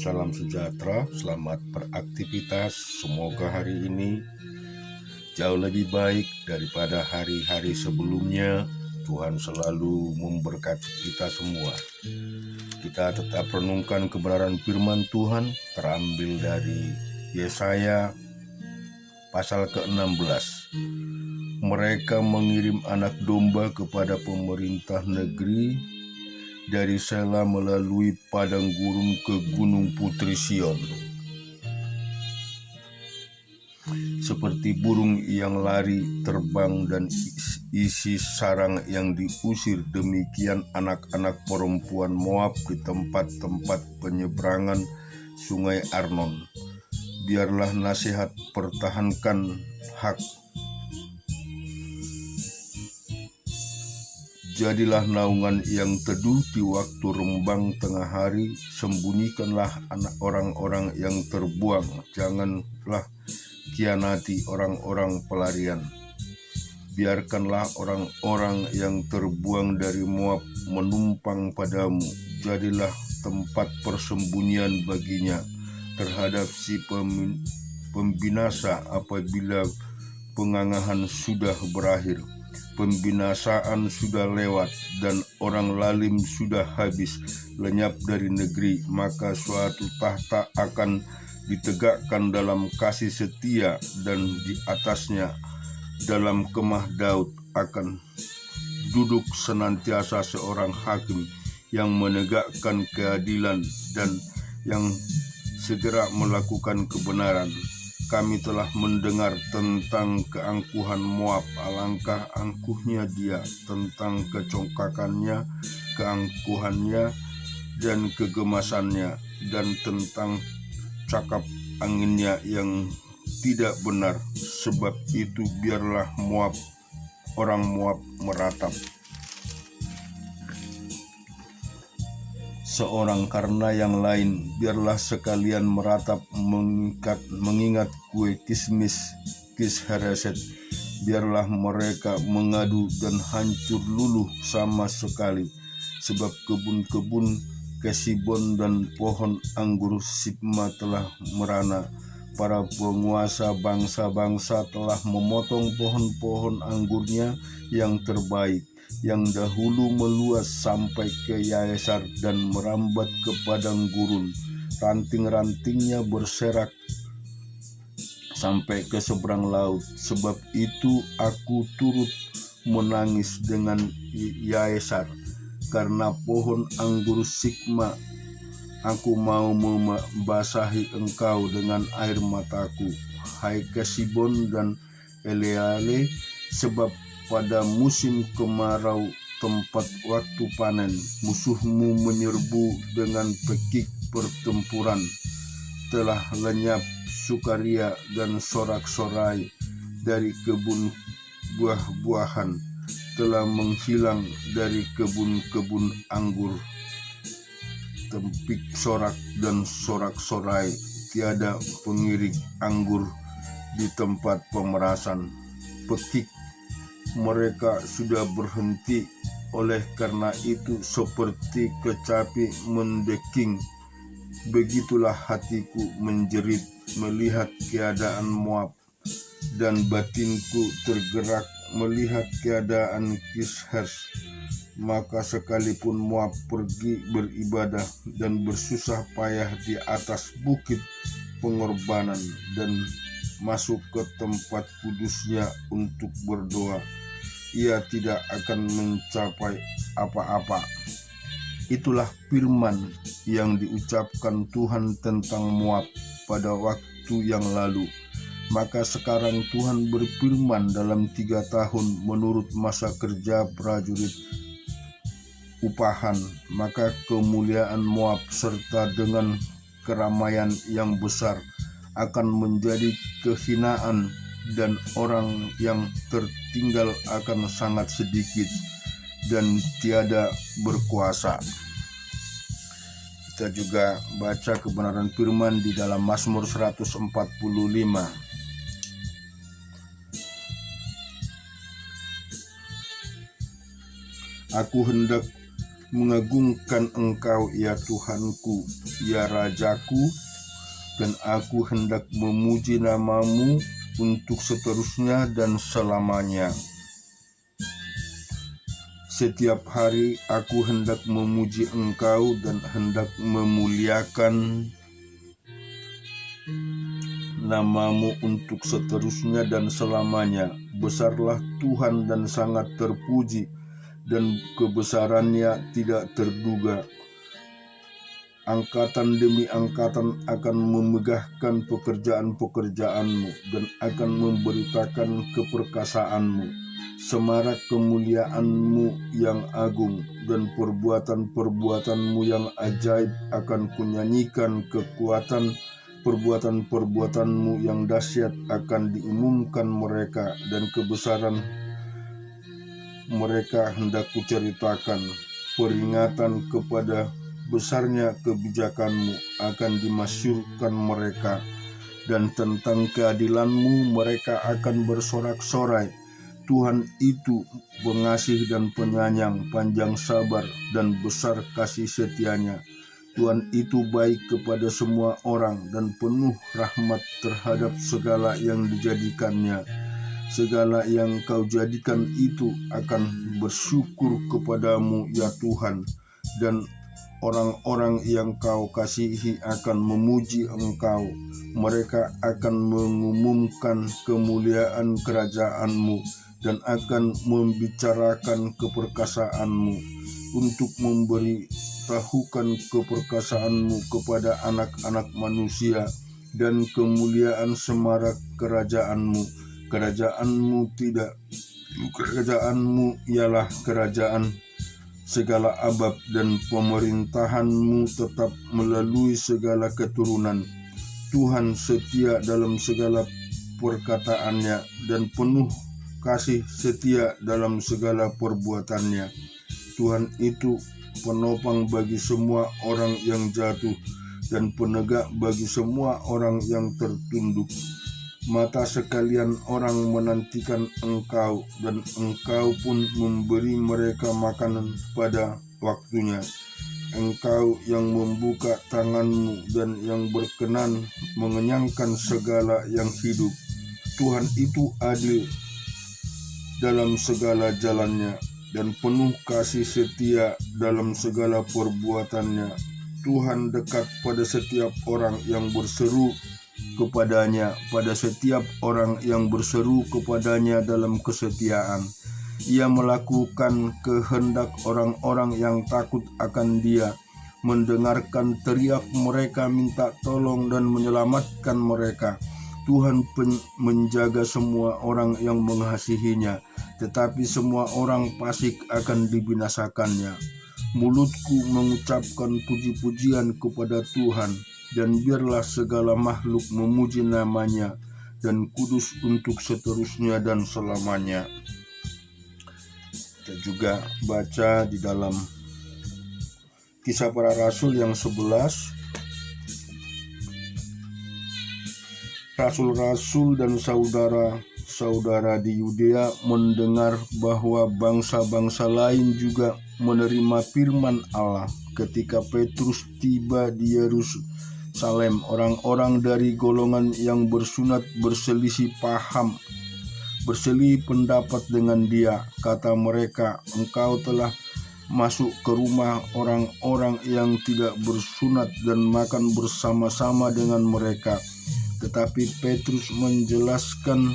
Salam sejahtera, selamat beraktivitas. Semoga hari ini jauh lebih baik daripada hari-hari sebelumnya. Tuhan selalu memberkati kita semua. Kita tetap renungkan kebenaran firman Tuhan terambil dari Yesaya pasal ke-16. Mereka mengirim anak domba kepada pemerintah negeri dari Sela melalui padang gurun ke gunung Putri Sion. Seperti burung yang lari terbang dan isi sarang yang diusir, demikian anak-anak perempuan Moab di tempat-tempat penyeberangan sungai Arnon. Biarlah nasihat pertahankan hak. Jadilah naungan yang teduh di waktu rembang tengah hari. Sembunyikanlah anak orang-orang yang terbuang. Janganlah kianati orang-orang pelarian. Biarkanlah orang-orang yang terbuang dari Moab menumpang padamu. Jadilah tempat persembunyian baginya terhadap si pembinasa apabila pengangahan sudah berakhir. Pembinasaan sudah lewat dan orang lalim sudah habis lenyap dari negeri, maka suatu tahta akan ditegakkan dalam kasih setia, dan di atasnya dalam kemah Daud akan duduk senantiasa seorang hakim yang menegakkan keadilan dan yang segera melakukan kebenaran. Kami telah mendengar tentang keangkuhan Moab, alangkah angkuhnya dia, tentang kecongkakannya, keangkuhannya, dan kegemasannya, dan tentang cakap anginnya yang tidak benar. Sebab itu biarlah orang Moab meratap seorang karena yang lain, biarlah sekalian meratap mengingat kue kismis Kishereset. Biarlah mereka mengadu dan hancur luluh sama sekali, sebab kebun-kebun Kesibon dan pohon anggur Sibma telah merana. Para penguasa bangsa-bangsa telah memotong pohon-pohon anggurnya yang terbaik, yang dahulu meluas sampai ke Yaesar dan merambat ke padang gurun. Ranting-rantingnya berserak sampai ke seberang laut. Sebab itu aku turut menangis dengan Yaesar karena pohon anggur Sigma. Aku mau membasahi engkau dengan air mataku, hai Kesibon dan Eleale, sebab pada musim kemarau, tempat waktu panen, musuhmu menyerbu dengan pekik pertempuran. Telah lenyap sukaria dan sorak-sorai dari kebun buah-buahan, telah menghilang dari kebun-kebun anggur. Tempik sorak dan sorak-sorai, tiada pengirik anggur di tempat pemerasan. Pekik mereka sudah berhenti, oleh karena itu seperti kecapi mendeking, begitulah hatiku menjerit melihat keadaan Moab, dan batinku tergerak melihat keadaan Kisheres. Maka sekalipun Moab pergi beribadah dan bersusah payah di atas bukit pengorbanan dan masuk ke tempat kudusnya untuk berdoa, ia tidak akan mencapai apa-apa. Itulah firman yang diucapkan Tuhan tentang Moab pada waktu yang lalu. Maka sekarang Tuhan berfirman, dalam 3 tahun menurut masa kerja prajurit upahan, maka kemuliaan Moab serta dengan keramaian yang besar akan menjadi kehinaan, dan orang yang tertinggal akan sangat sedikit dan tiada berkuasa. Kita juga baca kebenaran firman di dalam Mazmur 145. Aku hendak mengagungkan Engkau ya Tuhanku, ya Rajaku, dan aku hendak memuji nama-Mu untuk seterusnya dan selamanya. Setiap hari aku hendak memuji Engkau dan hendak memuliakan nama-Mu untuk seterusnya dan selamanya. Besarlah Tuhan dan sangat terpuji, dan kebesarannya tidak terduga. Angkatan demi angkatan akan memegahkan pekerjaan-pekerjaan-Mu dan akan memberitakan keperkasaan-Mu. Semarak kemuliaan-Mu yang agung dan perbuatan-perbuatan-Mu yang ajaib akan kunyanyikan. Perbuatan-perbuatan-Mu yang dahsyat akan diumumkan mereka, dan kebesaran mereka hendak kuceritakan. Peringatan kepada besarnya kebijakan-Mu akan dimasyurkan mereka, dan tentang keadilan-Mu mereka akan bersorak-sorai. Tuhan itu pengasih dan penyayang, panjang sabar dan besar kasih setianya. Tuhan itu baik kepada semua orang dan penuh rahmat terhadap segala yang dijadikannya. Segala yang Kau jadikan itu akan bersyukur kepadamu ya Tuhan, dan orang-orang yang Kau kasihi akan memuji Engkau. Mereka akan mengumumkan kemuliaan kerajaan-Mu dan akan membicarakan keperkasaan-Mu, untuk memberitahukan keperkasaan-Mu kepada anak-anak manusia, dan kemuliaan semarak kerajaan-Mu. Kerajaan-Mu ialah kerajaan segala abad, dan pemerintahan-Mu tetap melalui segala keturunan. Tuhan setia dalam segala perkataannya, dan penuh kasih setia dalam segala perbuatannya. Tuhan itu penopang bagi semua orang yang jatuh, dan penegak bagi semua orang yang tertunduk. Mata sekalian orang menantikan Engkau, dan Engkau pun memberi mereka makanan pada waktunya. Engkau yang membuka tangan-Mu dan yang berkenan mengenyangkan segala yang hidup. Tuhan itu adil dalam segala jalannya, dan penuh kasih setia dalam segala perbuatannya. Tuhan dekat pada setiap orang yang berseru kepadanya, pada setiap orang yang berseru kepadanya dalam kesetiaan. Ia melakukan kehendak orang-orang yang takut akan Dia, mendengarkan teriak mereka minta tolong dan menyelamatkan mereka. Tuhan menjaga semua orang yang mengasihinya, tetapi semua orang fasik akan dibinasakannya. Mulutku mengucapkan puji-pujian kepada Tuhan, dan biarlah segala makhluk memuji nama-Nya, dan kudus untuk seterusnya dan selamanya. Kita juga baca di dalam Kisah Para Rasul yang 11. Rasul-rasul dan saudara-saudara di Yudea mendengar bahwa bangsa-bangsa lain juga menerima firman Allah. Ketika Petrus tiba di Yerusalem, orang-orang dari golongan yang bersunat berselisih pendapat dengan dia. Kata mereka, "Engkau telah masuk ke rumah orang-orang yang tidak bersunat dan makan bersama-sama dengan mereka." Tetapi Petrus menjelaskan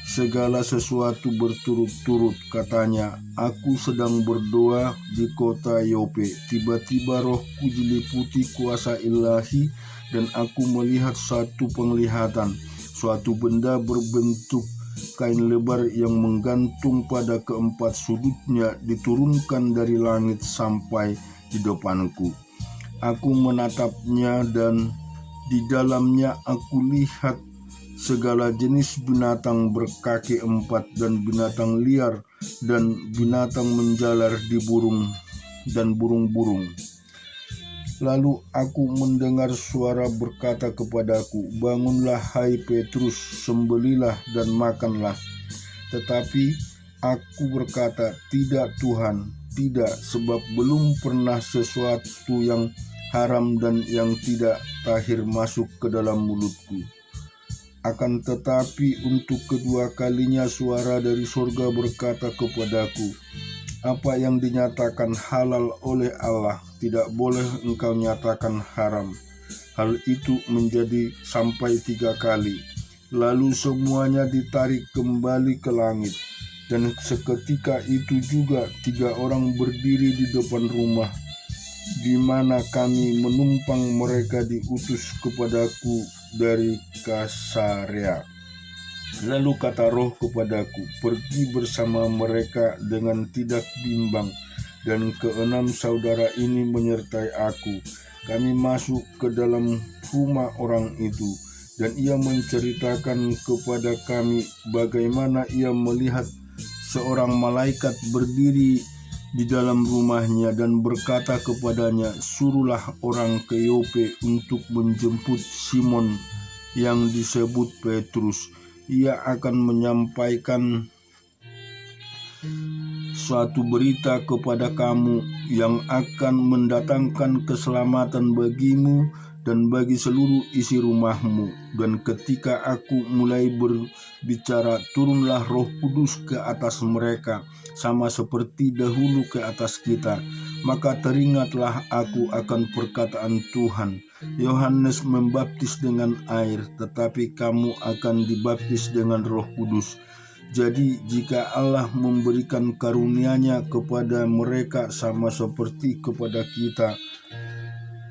segala sesuatu berturut-turut. Katanya, "Aku sedang berdoa di kota Yope. Tiba-tiba rohku diliputi kuasa ilahi, dan aku melihat satu penglihatan. Suatu benda berbentuk kain lebar yang menggantung pada keempat sudutnya diturunkan dari langit sampai di depanku. Aku menatapnya, dan di dalamnya aku lihat segala jenis binatang berkaki empat, dan binatang liar, dan binatang menjalar di burung-burung. Lalu aku mendengar suara berkata kepadaku, 'Bangunlah hai Petrus, sembelilah dan makanlah.' Tetapi aku berkata, 'Tidak Tuhan, tidak, sebab belum pernah sesuatu yang haram dan yang tidak tahir masuk ke dalam mulutku. Akan tetapi untuk kedua kalinya suara dari surga berkata kepadaku, apa yang dinyatakan halal oleh Allah tidak boleh engkau nyatakan haram. Hal itu menjadi sampai 3 kali. Lalu semuanya ditarik kembali ke langit. Dan seketika itu juga 3 orang berdiri di depan rumah, di mana kami menumpang. Mereka diutus kepadaku dari Kasarea. Lalu kata Roh kepadaku, pergi bersama mereka dengan tidak bimbang. Dan ke-6 saudara ini menyertai aku. Kami masuk ke dalam rumah orang itu, dan ia menceritakan kepada kami bagaimana ia melihat seorang malaikat berdiri di dalam rumahnya dan berkata kepadanya, suruhlah orang ke Yope untuk menjemput Simon yang disebut Petrus. Ia akan menyampaikan suatu berita kepada kamu yang akan mendatangkan keselamatan bagimu dan bagi seluruh isi rumahmu. Dan ketika aku mulai berbicara, turunlah Roh Kudus ke atas mereka, sama seperti dahulu ke atas kita. Maka teringatlah aku akan perkataan Tuhan, Yohanes membaptis dengan air, tetapi kamu akan dibaptis dengan Roh Kudus. Jadi jika Allah memberikan karunia-Nya kepada mereka sama seperti kepada kita,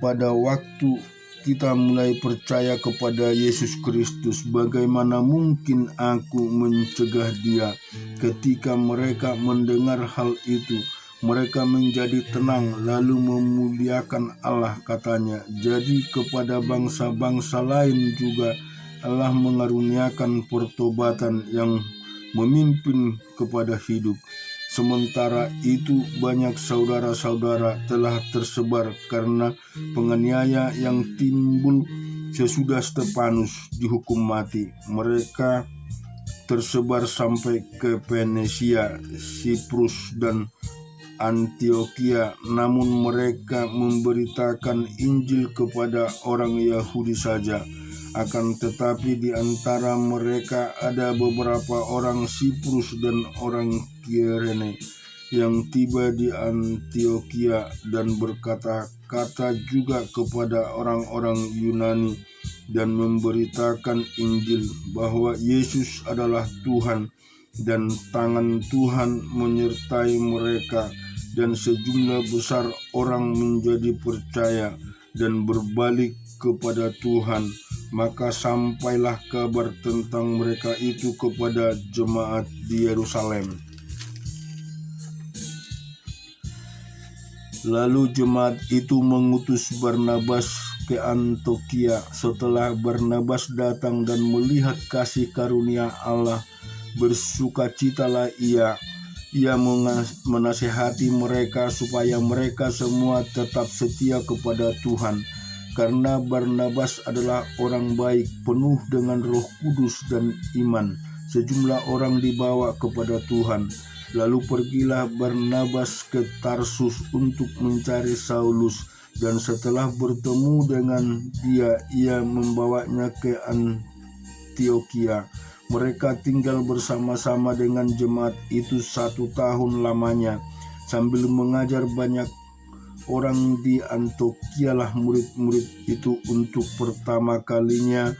pada waktu kita mulai percaya kepada Yesus Kristus, bagaimana mungkin aku mencegah dia? Ketika mereka mendengar hal itu, mereka menjadi tenang lalu memuliakan Allah, katanya. Jadi kepada bangsa-bangsa lain juga Allah mengaruniakan pertobatan yang memimpin kepada hidup. Sementara itu banyak saudara-saudara telah tersebar karena penganiaya yang timbul sesudah Stefanus dihukum mati. Mereka tersebar sampai ke Fenisia, Siprus, dan Antioquia, namun mereka memberitakan Injil kepada orang Yahudi saja. Akan tetapi di antara mereka ada beberapa orang Siprus dan orang Kirene yang tiba di Antioquia dan berkata-kata juga kepada orang-orang Yunani dan memberitakan Injil bahwa Yesus adalah Tuhan, dan tangan Tuhan menyertai mereka, dan sejumlah besar orang menjadi percaya dan berbalik kepada Tuhan. Maka sampailah kabar tentang mereka itu kepada jemaat di Yerusalem. Lalu jemaat itu mengutus Barnabas ke Antioquia. Setelah Barnabas datang dan melihat kasih karunia Allah, bersukacitalah ia. Ia menasihati mereka supaya mereka semua tetap setia kepada Tuhan. Karena Barnabas adalah orang baik, penuh dengan Roh Kudus dan iman. Sejumlah orang dibawa kepada Tuhan. Lalu pergilah Barnabas ke Tarsus untuk mencari Saulus, dan setelah bertemu dengan dia, ia membawanya ke Antioquia. Mereka tinggal bersama-sama dengan jemaat itu 1 tahun lamanya, sambil mengajar banyak orang di Antioquia. Lah murid-murid itu untuk pertama kalinya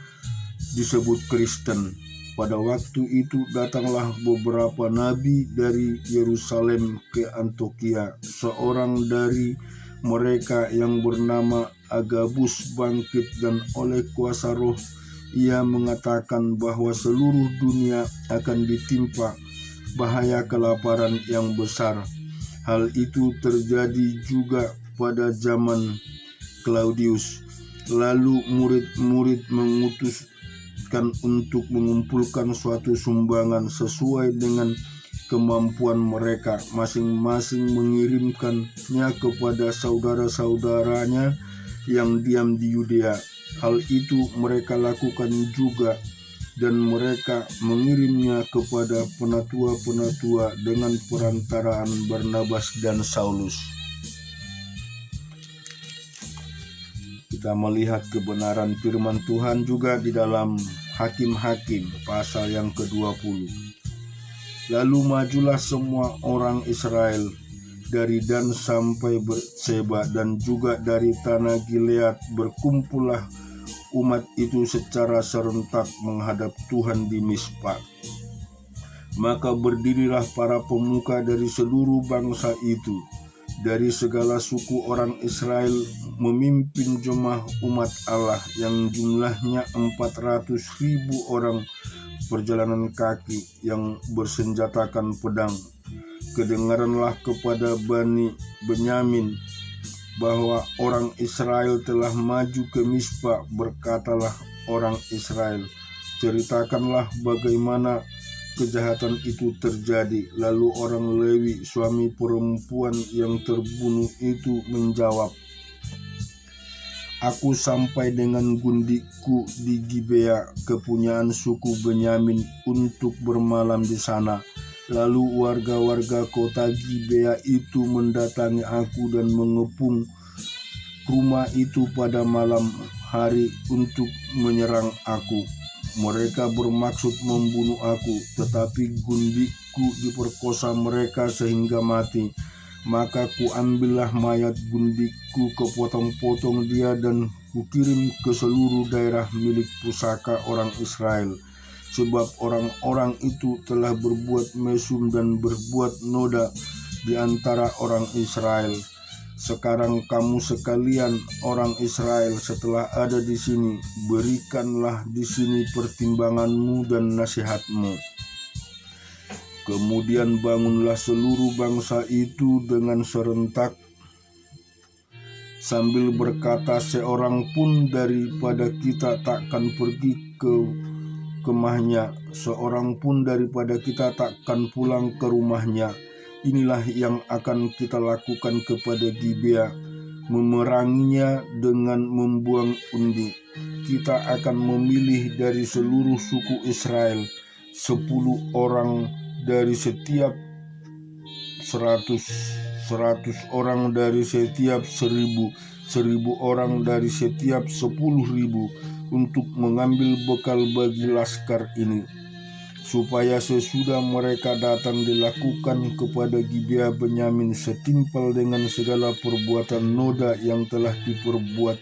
disebut Kristen. Pada waktu itu datanglah beberapa nabi dari Yerusalem ke Antioquia. Seorang dari mereka yang bernama Agabus bangkit, dan oleh kuasa Roh ia mengatakan bahwa seluruh dunia akan ditimpa bahaya kelaparan yang besar. Hal itu terjadi juga pada zaman Claudius. Lalu murid-murid mengutuskan untuk mengumpulkan suatu sumbangan sesuai dengan kemampuan mereka. Masing-masing mengirimkannya kepada saudara-saudaranya yang diam di Yudea. Hal itu mereka lakukan juga. dan mereka mengirimnya kepada penatua-penatua dengan perantaraan Barnabas dan Saulus. Kita melihat kebenaran firman Tuhan juga di dalam Hakim-Hakim pasal yang ke-20. Lalu majulah semua orang Israel dari Dan sampai Berseba dan juga dari tanah Gilead, berkumpullah umat itu secara serentak menghadap Tuhan di Mispa. Maka berdirilah para pemuka dari seluruh bangsa itu, dari segala suku orang Israel, memimpin jemaah umat Allah yang jumlahnya 400.000 orang perjalanan kaki yang bersenjatakan pedang. Kedengaranlah kepada Bani Benyamin bahwa orang Israel telah maju ke Mispa. Berkatalah orang Israel, ceritakanlah bagaimana kejahatan itu terjadi. Lalu orang Lewi, suami perempuan yang terbunuh itu, menjawab, aku sampai dengan gundikku di Gibea, kepunyaan suku Benyamin, untuk bermalam di sana. Lalu warga-warga kota Gibea itu mendatangi aku dan mengepung rumah itu pada malam hari untuk menyerang aku. Mereka bermaksud membunuh aku, tetapi gundikku diperkosa mereka sehingga mati. Maka kuambillah mayat gundikku, kepotong-potong dia, dan kukirim ke seluruh daerah milik pusaka orang Israel. Sebab orang-orang itu telah berbuat mesum dan berbuat noda di antara orang Israel. Sekarang kamu sekalian orang Israel, setelah ada di sini, berikanlah di sini pertimbanganmu dan nasihatmu. Kemudian bangunlah seluruh bangsa itu dengan serentak sambil berkata, seorang pun daripada kita takkan pergi ke kemahnya, seorang pun daripada kita takkan pulang ke rumahnya. Inilah yang akan kita lakukan kepada Gibea, memeranginya dengan membuang undi. Kita akan memilih dari seluruh suku Israel 10 orang dari setiap 100 orang dari setiap 1.000 orang dari setiap 10.000 untuk mengambil bekal bagi laskar ini, supaya sesudah mereka datang dilakukan kepada Gibea Benyamin setimpal dengan segala perbuatan noda yang telah diperbuat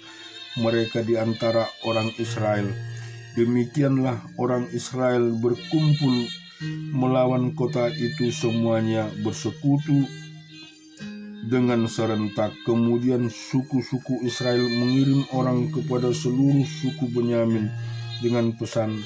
mereka di antara orang Israel. Demikianlah orang Israel berkumpul melawan kota itu, semuanya bersekutu dengan serentak. Kemudian suku-suku Israel mengirim orang kepada seluruh suku Benyamin dengan pesan,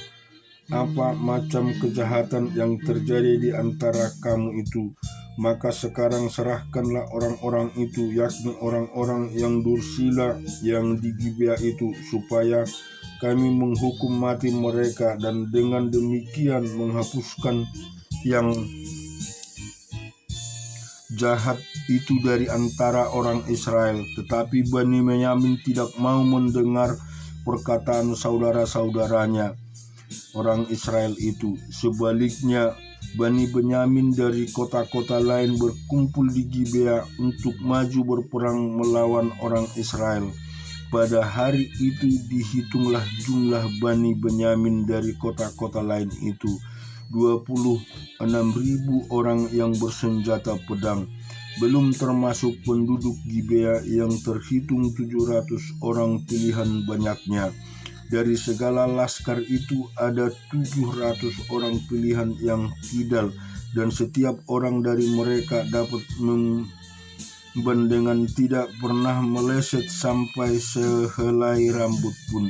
apa macam kejahatan yang terjadi di antara kamu itu? Maka sekarang serahkanlah orang-orang itu, yakni orang-orang yang dursila yang di Gibea itu, supaya kami menghukum mati mereka, dan dengan demikian menghapuskan yang jahat itu dari antara orang Israel. Tetapi Bani Benyamin tidak mau mendengar perkataan saudara-saudaranya orang Israel itu. Sebaliknya, Bani Benyamin dari kota-kota lain berkumpul di Gibea untuk maju berperang melawan orang Israel. Pada hari itu dihitunglah jumlah Bani Benyamin dari kota-kota lain itu, 26.000 orang yang bersenjata pedang, belum termasuk penduduk Gibea yang terhitung 700 orang pilihan banyaknya. Dari segala laskar itu ada 700 orang pilihan yang kidal, dan setiap orang dari mereka dapat dengan tidak pernah meleset sampai sehelai rambut pun.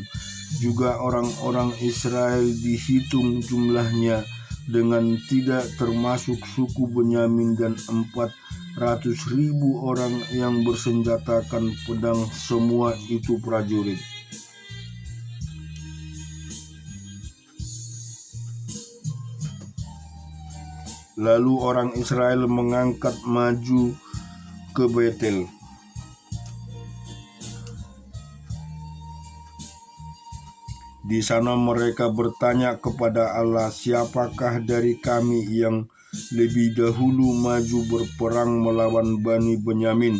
Juga orang-orang Israel dihitung jumlahnya dengan tidak termasuk suku Benyamin, dan 400.000 orang yang bersenjatakan pedang, semua itu prajurit. Lalu orang Israel mengangkat maju ke Betel. Di sana mereka bertanya kepada Allah, siapakah dari kami yang lebih dahulu maju berperang melawan Bani Benyamin?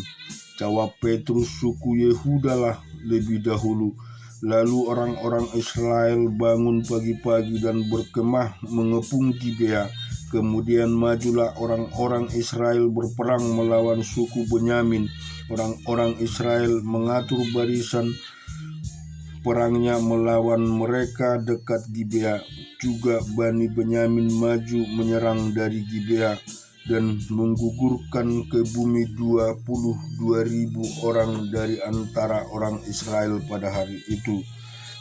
Jawab Petrus, suku Yehuda lah lebih dahulu. Lalu orang-orang Israel bangun pagi-pagi dan berkemah mengepung Gibea. Kemudian majulah orang-orang Israel berperang melawan suku Benyamin. Orang-orang Israel mengatur barisan perangnya melawan mereka dekat Gibea. Juga Bani Benyamin maju menyerang dari Gibea dan menggugurkan ke bumi 22.000 orang dari antara orang Israel pada hari itu.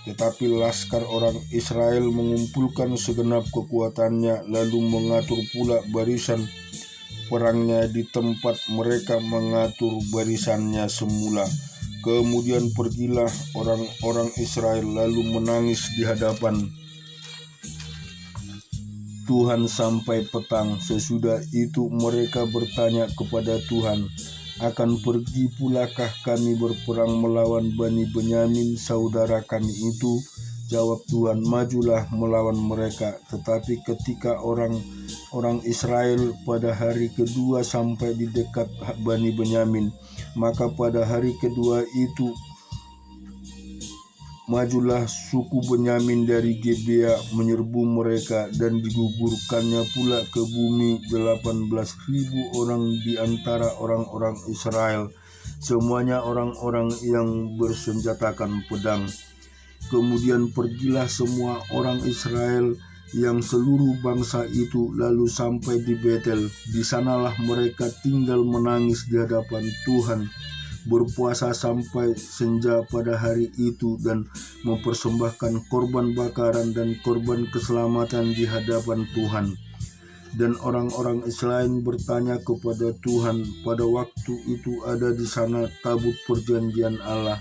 Tetapi laskar orang Israel mengumpulkan segenap kekuatannya, lalu mengatur pula barisan perangnya di tempat mereka mengatur barisannya semula. Kemudian pergilah orang-orang Israel lalu menangis di hadapan Tuhan sampai petang. Sesudah itu mereka bertanya kepada Tuhan, akan pergi pulakah kami berperang melawan Bani Benyamin saudara kami itu? Jawab Tuhan, majulah melawan mereka. Tetapi ketika orang Israel pada hari kedua sampai di dekat Bani Benyamin, maka pada hari kedua itu majulah suku Benyamin dari Gibea menyerbu mereka, dan digugurkannya pula ke bumi 18.000 orang di antara orang-orang Israel, semuanya orang-orang yang bersenjatakan pedang. Kemudian pergilah semua orang Israel yang seluruh bangsa itu lalu sampai di Betel. Di sanalah mereka tinggal menangis di hadapan Tuhan, berpuasa sampai senja pada hari itu, dan mempersembahkan korban bakaran dan korban keselamatan di hadapan Tuhan. Dan orang-orang Israel bertanya kepada Tuhan. Pada waktu itu ada di sana tabut perjanjian Allah,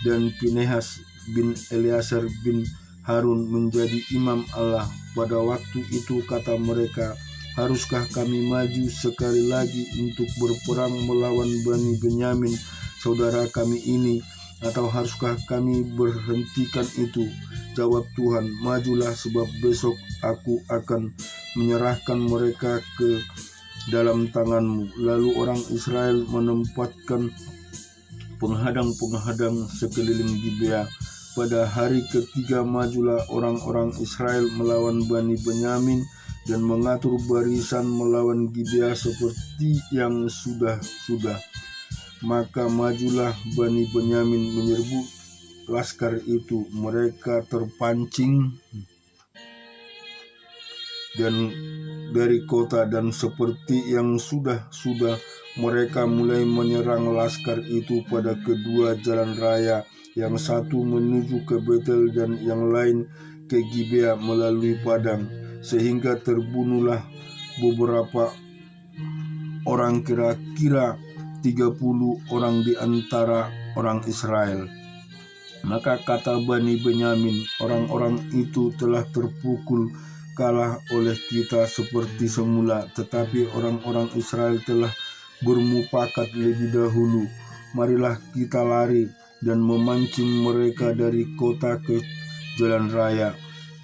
dan Pinehas bin Eleazar bin Harun menjadi imam Allah. Pada waktu itu kata mereka, haruskah kami maju sekali lagi untuk berperang melawan Bani Benyamin saudara kami ini, atau haruskah kami berhentikan itu? Jawab Tuhan, majulah, sebab besok aku akan menyerahkan mereka ke dalam tanganmu. Lalu orang Israel menempatkan penghadang-penghadang sekeliling Gibea. Pada hari ketiga majulah orang-orang Israel melawan Bani Benyamin dan mengatur barisan melawan Gibea seperti yang sudah-sudah. Maka majulah Bani Benyamin menyerbu laskar itu. Mereka terpancing dan dari kota, dan seperti yang sudah-sudah mereka mulai menyerang laskar itu pada kedua jalan raya, yang satu menuju ke Betel dan yang lain ke Gibea melalui padang, sehingga terbunuhlah beberapa orang, kira-kira 30 orang di antara orang Israel. Maka kata Bani Benyamin, orang-orang itu telah terpukul kalah oleh kita seperti semula, tetapi orang-orang Israel telah bermufakat lebih dahulu. Marilah kita lari dan memancing mereka dari kota ke jalan raya.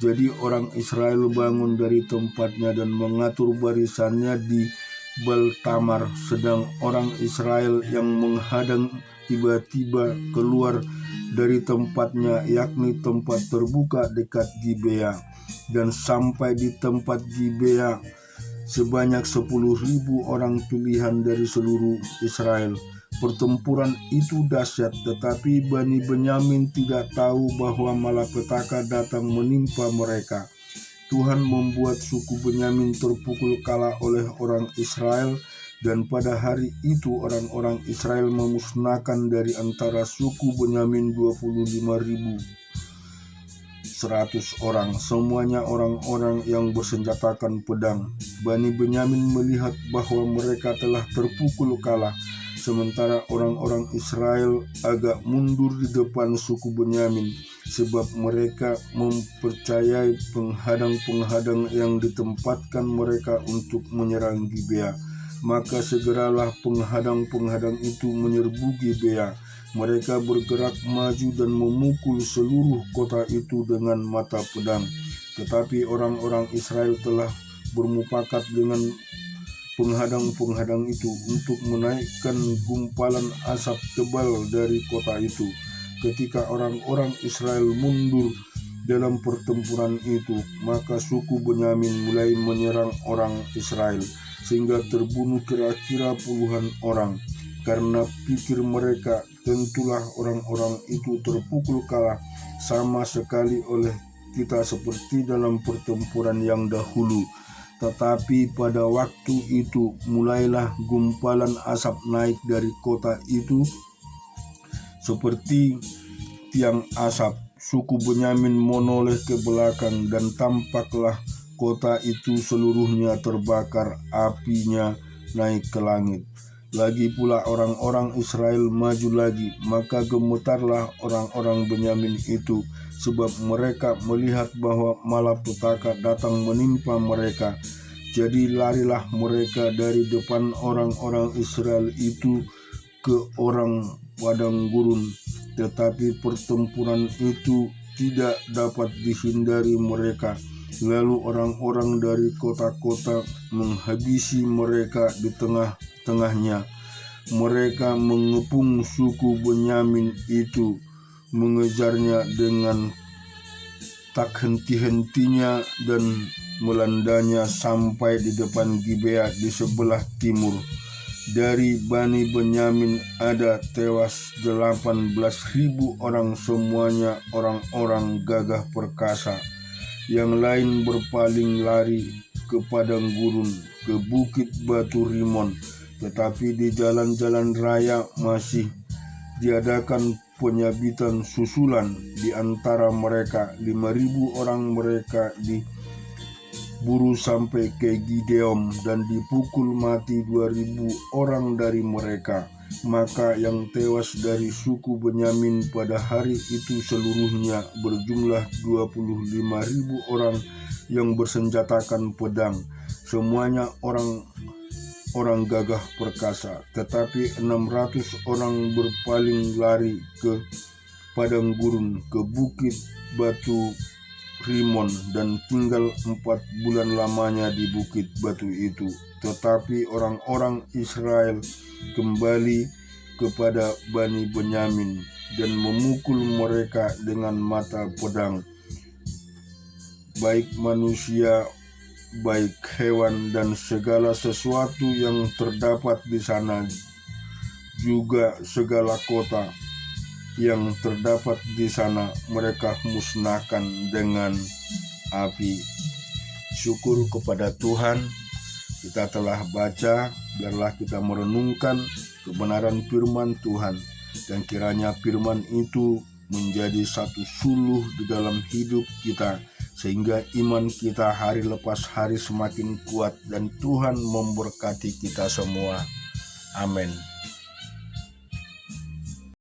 Jadi orang Israel bangun dari tempatnya dan mengatur barisannya di Baltamar, sedang orang Israel yang menghadang tiba-tiba keluar dari tempatnya, yakni tempat terbuka dekat Gibea, dan sampai di tempat Gibea sebanyak 10.000 orang pilihan dari seluruh Israel. Pertempuran itu dahsyat, tetapi Bani Benyamin tidak tahu bahwa malapetaka datang menimpa mereka. Tuhan membuat suku Benyamin terpukul kalah oleh orang Israel, dan pada hari itu orang-orang Israel memusnahkan dari antara suku Benyamin 25.100 orang, semuanya orang-orang yang bersenjatakan pedang. Bani Benyamin melihat bahwa mereka telah terpukul kalah, sementara orang-orang Israel agak mundur di depan suku Benyamin, sebab mereka mempercayai penghadang-penghadang yang ditempatkan mereka untuk menyerang Gibea. Maka segeralah penghadang-penghadang itu menyerbu Gibea. Mereka bergerak maju dan memukul seluruh kota itu dengan mata pedang. Tetapi orang-orang Israel telah bermufakat dengan penghadang-penghadang itu untuk menaikkan gumpalan asap tebal dari kota itu. Ketika orang-orang Israel mundur dalam pertempuran itu, maka suku Benyamin mulai menyerang orang Israel, sehingga terbunuh kira-kira puluhan orang. Karena pikir mereka, tentulah orang-orang itu terpukul kalah sama sekali oleh kita seperti dalam pertempuran yang dahulu. Tetapi pada waktu itu mulailah gumpalan asap naik dari kota itu seperti tiang asap. Suku Benyamin menoleh ke belakang dan tampaklah kota itu seluruhnya terbakar, apinya naik ke langit. Lagi pula orang-orang Israel maju lagi, maka gemetarlah orang-orang Benyamin itu, sebab mereka melihat bahwa malapetaka datang menimpa mereka. Jadi larilah mereka dari depan orang-orang Israel itu ke orang padang gurun. Tetapi pertempuran itu tidak dapat dihindari mereka. Lalu orang-orang dari kota-kota menghabisi mereka di tengah-tengahnya. Mereka mengepung suku Benyamin itu, mengejarnya dengan tak henti-hentinya dan melandanya sampai di depan Gibea di sebelah timur. Dari Bani Benyamin ada tewas 18.000 orang, semuanya orang-orang gagah perkasa. Yang lain berpaling lari ke padang gurun, ke bukit batu Rimon. Tetapi di jalan-jalan raya masih diadakan penyabitan susulan di antara mereka. 5.000 orang mereka diburu sampai ke Gideon dan dipukul mati 2.000 orang dari mereka. Maka yang tewas dari suku Benyamin pada hari itu seluruhnya berjumlah 25.000 orang yang bersenjatakan pedang, semuanya orang gagah perkasa. Tetapi 600 orang berpaling lari ke padang gurun, ke bukit batu Rimon, dan tinggal 4 bulan lamanya di bukit batu itu. Tetapi orang-orang Israel kembali kepada Bani Benyamin dan memukul mereka dengan mata pedang, baik manusia, baik hewan, dan segala sesuatu yang terdapat di sana, juga segala kota yang terdapat di sana mereka musnahkan dengan api. Syukur kepada Tuhan, kita telah baca, biarlah kita merenungkan kebenaran firman Tuhan, dan kiranya firman itu menjadi satu suluh di dalam hidup kita, sehingga iman kita hari lepas hari semakin kuat, dan Tuhan memberkati kita semua. Amin.